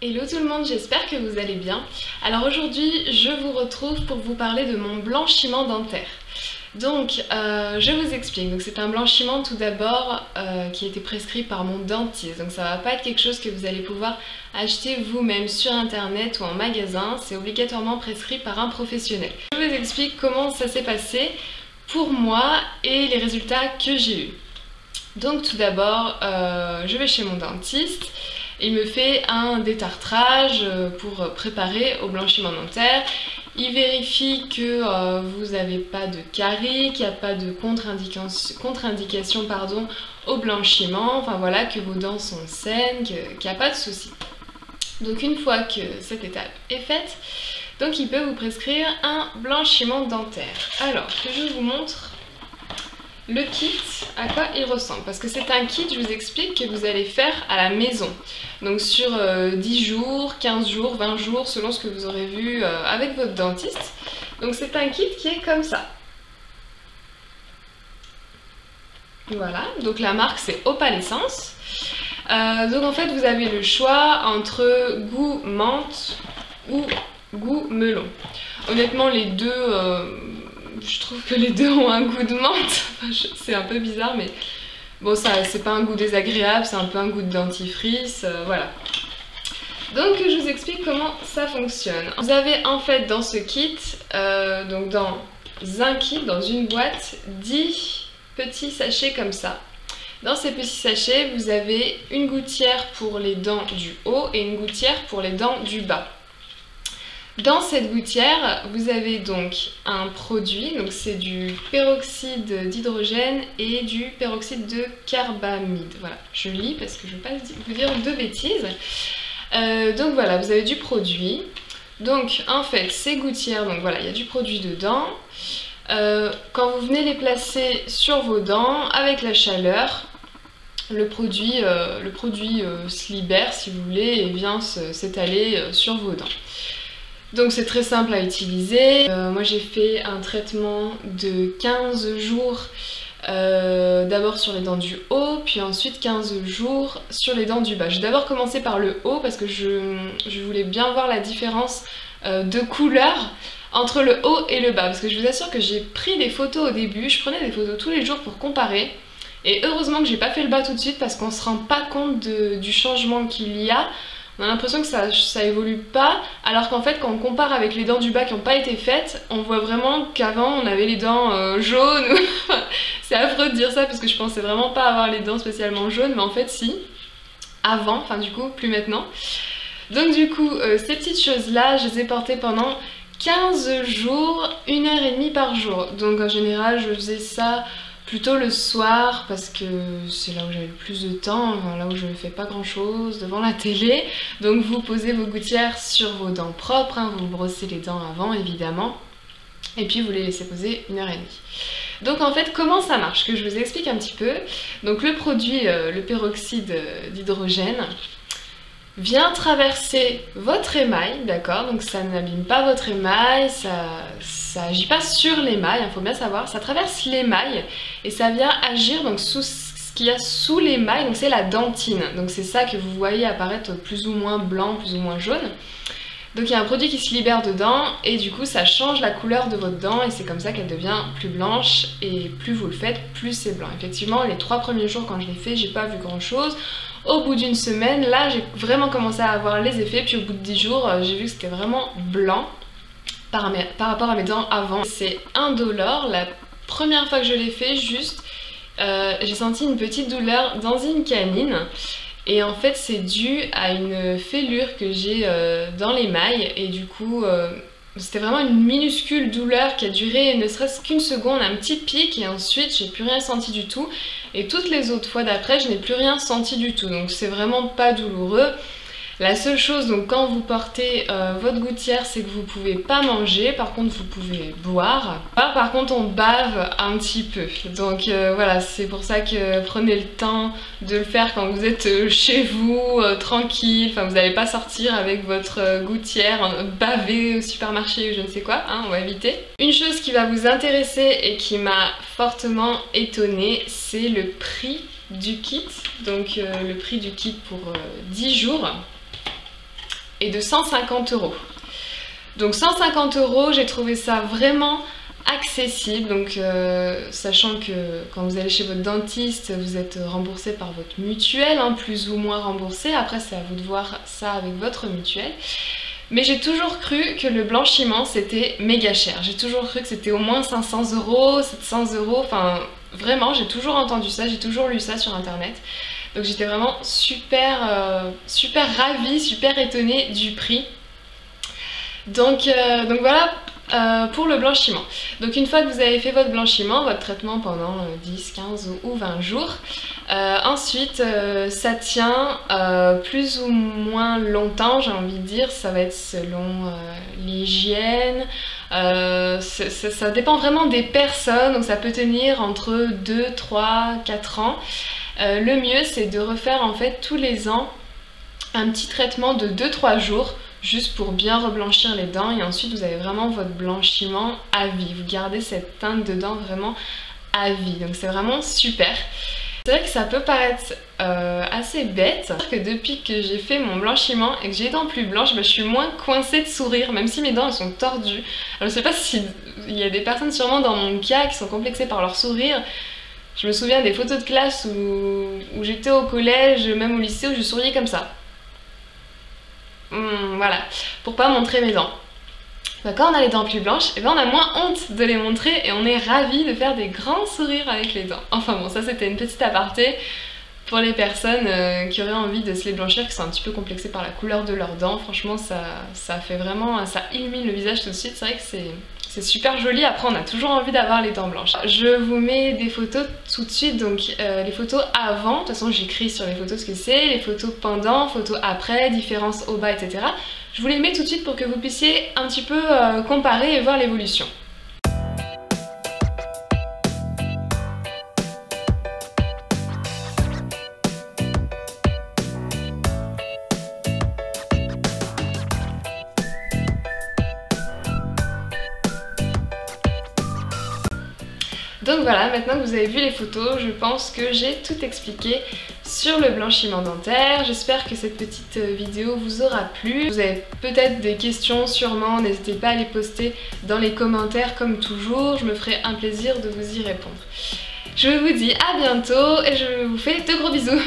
Hello tout le monde, j'espère que vous allez bien. Alors aujourd'hui, je vous retrouve pour vous parler de mon blanchiment dentaire. Donc, je vous explique. Donc, c'est un blanchiment tout d'abord qui a été prescrit par mon dentiste. Donc, ça va pas être quelque chose que vous allez pouvoir acheter vous-même sur internet ou en magasin. C'est obligatoirement prescrit par un professionnel. Je vous explique comment ça s'est passé pour moi et les résultats que j'ai eus. Donc, tout d'abord, je vais chez mon dentiste. Il me fait un détartrage pour préparer au blanchiment dentaire. Il vérifie que vous n'avez pas de caries, qu'il n'y a pas de contre-indication au blanchiment, enfin voilà, que vos dents sont saines, qu'il n'y a pas de souci. Donc une fois que cette étape est faite, donc il peut vous prescrire un blanchiment dentaire. Alors que je vous montre le kit, à quoi il ressemble, parce que c'est un kit, je vous explique, que vous allez faire à la maison. Donc sur 10 jours, 15 jours, 20 jours, selon ce que vous aurez vu avec votre dentiste. Donc c'est un kit qui est comme ça. Voilà, donc la marque c'est Opalescence. Donc en fait vous avez le choix entre goût menthe ou goût melon. Honnêtement les deux... je trouve que les deux ont un goût de menthe, c'est un peu bizarre mais bon ça c'est pas un goût désagréable, c'est un peu un goût de dentifrice, voilà. Donc je vous explique comment ça fonctionne. Vous avez en fait dans ce kit, donc dans un kit, dans une boîte, 10 petits sachets comme ça. Dans ces petits sachets vous avez une gouttière pour les dents du haut et une gouttière pour les dents du bas. Dans cette gouttière, vous avez donc un produit, donc c'est du peroxyde d'hydrogène et du peroxyde de carbamide. Voilà, je lis parce que je ne veux pas vous dire de bêtises. Donc voilà, vous avez du produit. Donc en fait, ces gouttières, donc voilà, il y a du produit dedans. Quand vous venez les placer sur vos dents, avec la chaleur, le produit se libère, si vous voulez, et vient s'étaler sur vos dents. Donc c'est très simple à utiliser. Moi j'ai fait un traitement de 15 jours d'abord sur les dents du haut, puis ensuite 15 jours sur les dents du bas. J'ai d'abord commencé par le haut parce que je voulais bien voir la différence de couleur entre le haut et le bas. Parce que je vous assure que j'ai pris des photos au début, je prenais des photos tous les jours pour comparer. Et heureusement que j'ai pas fait le bas tout de suite parce qu'on se rend pas compte du changement qu'il y a. On a l'impression que ça évolue pas, alors qu'en fait quand on compare avec les dents du bas qui n'ont pas été faites, on voit vraiment qu'avant on avait les dents jaunes. C'est affreux de dire ça parce que je pensais vraiment pas avoir les dents spécialement jaunes, mais en fait si, avant, enfin du coup plus maintenant. Donc du coup ces petites choses là, je les ai portées pendant 15 jours, 1h30 par jour. Donc en général je faisais ça plutôt le soir parce que c'est là où j'avais le plus de temps, là où je ne fais pas grand chose devant la télé. Donc vous posez vos gouttières sur vos dents propres, hein, vous brossez les dents avant évidemment, et puis vous les laissez poser 1h30. Donc en fait comment ça marche, que je vous explique un petit peu. Donc le produit, le peroxyde d'hydrogène, vient traverser votre émail, d'accord? Donc ça n'abîme pas votre émail, ça agit pas sur l'émail, il faut bien savoir, ça traverse l'émail et ça vient agir donc sous ce qu'il y a sous l'émail, donc c'est la dentine. Donc c'est ça que vous voyez apparaître plus ou moins blanc, plus ou moins jaune. Donc il y a un produit qui se libère dedans et du coup ça change la couleur de votre dent et c'est comme ça qu'elle devient plus blanche, et plus vous le faites, plus c'est blanc. Effectivement les 3 premiers jours quand je l'ai fait, j'ai pas vu grand chose. Au bout d'une semaine, là j'ai vraiment commencé à avoir les effets, puis au bout de 10 jours, j'ai vu que c'était vraiment blanc par rapport à mes dents avant. C'est indolore, la première fois que je l'ai fait, juste, j'ai senti une petite douleur dans une canine. Et en fait c'est dû à une fêlure que j'ai dans l'émail, et du coup c'était vraiment une minuscule douleur qui a duré ne serait-ce qu'une seconde, un petit pic, et ensuite j'ai plus rien senti du tout. Et toutes les autres fois d'après, je n'ai plus rien senti du tout, donc c'est vraiment pas douloureux. La seule chose, donc quand vous portez votre gouttière, c'est que vous pouvez pas manger, par contre vous pouvez boire. Par contre on bave un petit peu, donc voilà, c'est pour ça que prenez le temps de le faire quand vous êtes chez vous, tranquille, enfin vous n'allez pas sortir avec votre gouttière, baver au supermarché ou je ne sais quoi, hein, on va éviter. Une chose qui va vous intéresser et qui m'a fortement étonnée, c'est le prix du kit, donc le prix du kit pour 10 jours. est de 150 €. Donc 150 €, j'ai trouvé ça vraiment accessible, donc sachant que quand vous allez chez votre dentiste, vous êtes remboursé par votre mutuelle, hein, plus ou moins remboursé, après c'est à vous de voir ça avec votre mutuelle. Mais j'ai toujours cru que le blanchiment c'était méga cher, j'ai toujours cru que c'était au moins 500 €, 700 €, enfin vraiment j'ai toujours entendu ça, j'ai toujours lu ça sur internet. Donc j'étais vraiment super ravie, super étonnée du prix. Donc voilà pour le blanchiment. Donc une fois que vous avez fait votre blanchiment, votre traitement pendant 10, 15 ou 20 jours, ensuite ça tient plus ou moins longtemps, j'ai envie de dire, ça va être selon l'hygiène, ça dépend vraiment des personnes, donc ça peut tenir entre 2, 3, 4 ans. Le mieux c'est de refaire en fait tous les ans un petit traitement de 2-3 jours juste pour bien reblanchir les dents et ensuite vous avez vraiment votre blanchiment à vie. Vous gardez cette teinte de dents vraiment à vie, donc c'est vraiment super. C'est vrai que ça peut paraître assez bête, que depuis que j'ai fait mon blanchiment et que j'ai les dents plus blanches, je suis moins coincée de sourire, même si mes dents elles sont tordues. Alors je sais pas s'il y a des personnes sûrement dans mon cas qui sont complexées par leur sourire. Je me souviens des photos de classe où j'étais au collège, même au lycée, où je souriais comme ça. Voilà, pour pas montrer mes dents. Bah, quand on a les dents plus blanches, et ben on a moins honte de les montrer et on est ravis de faire des grands sourires avec les dents. Enfin bon, ça c'était une petite aparté pour les personnes qui auraient envie de se les blanchir, qui sont un petit peu complexées par la couleur de leurs dents. Franchement ça fait vraiment, ça illumine le visage tout de suite, c'est vrai que c'est super joli. Après on a toujours envie d'avoir les dents blanches. Je vous mets des photos tout de suite, donc les photos avant, de toute façon j'écris sur les photos ce que c'est, les photos pendant, photos après, différence au bas, etc. Je vous les mets tout de suite pour que vous puissiez un petit peu comparer et voir l'évolution. Donc voilà, maintenant que vous avez vu les photos, je pense que j'ai tout expliqué sur le blanchiment dentaire. J'espère que cette petite vidéo vous aura plu. Vous avez peut-être des questions sûrement, n'hésitez pas à les poster dans les commentaires comme toujours, je me ferai un plaisir de vous y répondre. Je vous dis à bientôt et je vous fais de gros bisous.